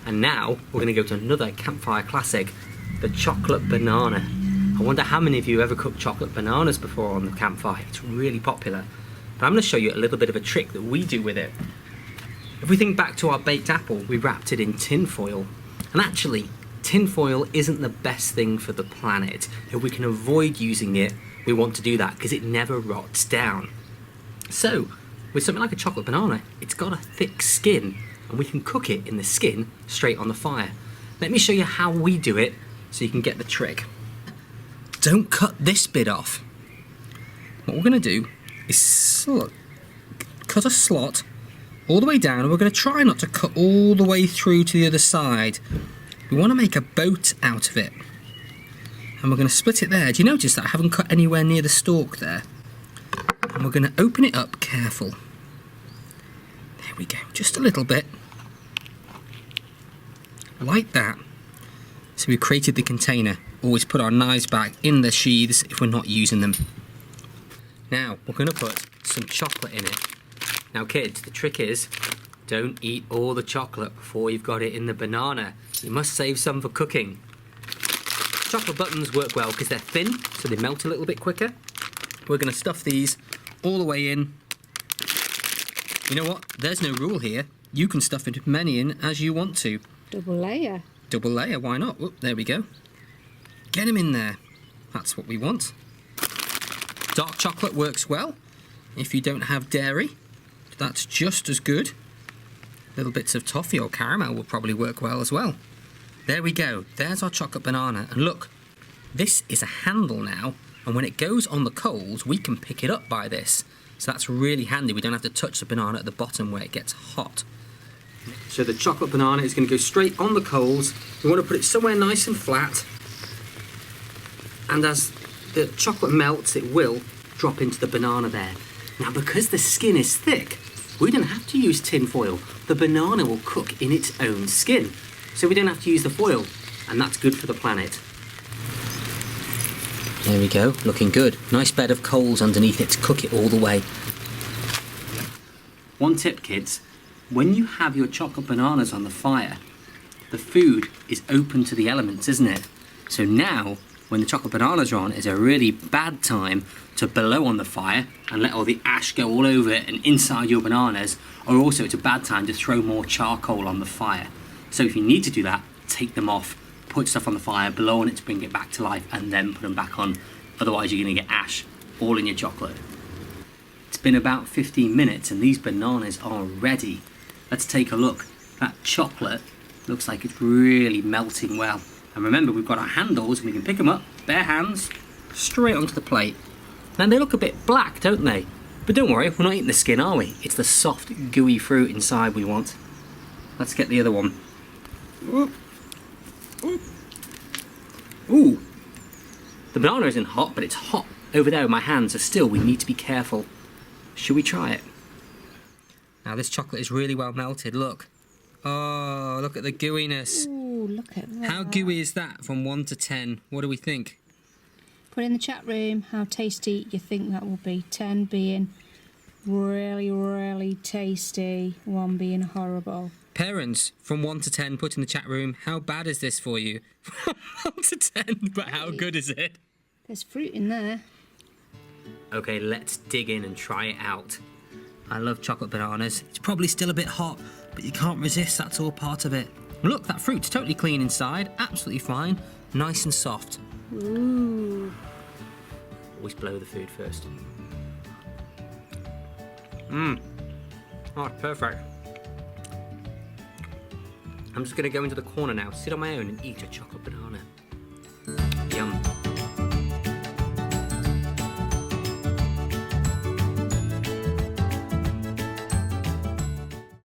And now we're going to go to another Campfire classic, the chocolate banana. I wonder how many of you ever cooked chocolate bananas before on the campfire. It's really popular. But I'm going to show you a little bit of a trick that we do with it. If we think back to our baked apple, we wrapped it in tin foil. And actually, tin foil isn't the best thing for the planet. If we can avoid using it, we want to do that because it never rots down. So, with something like a chocolate banana, it's got a thick skin and we can cook it in the skin straight on the fire. Let me show you how we do it so you can get the trick. Don't cut this bit off. What we're going to do is cut a slot all the way down, and we're going to try not to cut all the way through to the other side. We want to make a boat out of it. And we're going to split it there. Do you notice that I haven't cut anywhere near the stalk there? And we're going to open it up careful. There we go, just a little bit. Like that. So we've created the container. Always put our knives back in the sheaths if we're not using them. Now, we're going to put some chocolate in it. Now kids, the trick is, don't eat all the chocolate before you've got it in the banana. You must save some for cooking. Chocolate buttons work well because they're thin, so they melt a little bit quicker. We're going to stuff these all the way in. You know what? There's no rule here. You can stuff as many in as you want to. Double layer. Double layer, why not? Oop, there we go. Get them in there. That's what we want. Dark chocolate works well if you don't have dairy. That's just as good. Little bits of toffee or caramel will probably work well as well. There we go. There's our chocolate banana. And look, this is a handle now. And when it goes on the coals, we can pick it up by this. So that's really handy. We don't have to touch the banana at the bottom where it gets hot. So the chocolate banana is going to go straight on the coals. We want to put it somewhere nice and flat. And as the chocolate melts, it will drop into the banana there. Now, because the skin is thick, we don't have to use tin foil. The banana will cook in its own skin. So we don't have to use the foil. And that's good for the planet. There we go, looking good. Nice bed of coals underneath it to cook it all the way. One tip, kids. When you have your chocolate bananas on the fire, the food is open to the elements, isn't it? So now, when the chocolate bananas are on, is a really bad time to blow on the fire and let all the ash go all over it and inside your bananas, or also it's a bad time to throw more charcoal on the fire. So if you need to do that, take them off, put stuff on the fire, blow on it to bring it back to life, and then put them back on. Otherwise you're going to get ash all in your chocolate. It's been about 15 minutes and these bananas are ready. Let's take a look. That chocolate looks like it's really melting well. And remember, we've got our handles and we can pick them up, bare hands, straight onto the plate. Now they look a bit black, don't they? But don't worry, we're not eating the skin, are we? It's the soft, gooey fruit inside we want. Let's get the other one. Ooh. The banana isn't hot, but it's hot over there in my hands, so still we need to be careful. Should we try it? Now this chocolate is really well melted, look. Oh, look at the gooiness. Ooh, look at that. How gooey is that from 1 to 10? What do we think? Put in the chat room how tasty you think that will be. 10 being really, really tasty. 1 being horrible. Parents, from 1 to 10, put in the chat room, how bad is this for you? From 1 to 10, but how good is it? There's fruit in there. Okay, let's dig in and try it out. I love chocolate bananas. It's probably still a bit hot, but you can't resist, that's all part of it. Look, that fruit's totally clean inside, absolutely fine, nice and soft. Ooh. Always blow the food first. Oh, perfect. I'm just going to go into the corner now, sit on my own and eat a chocolate banana.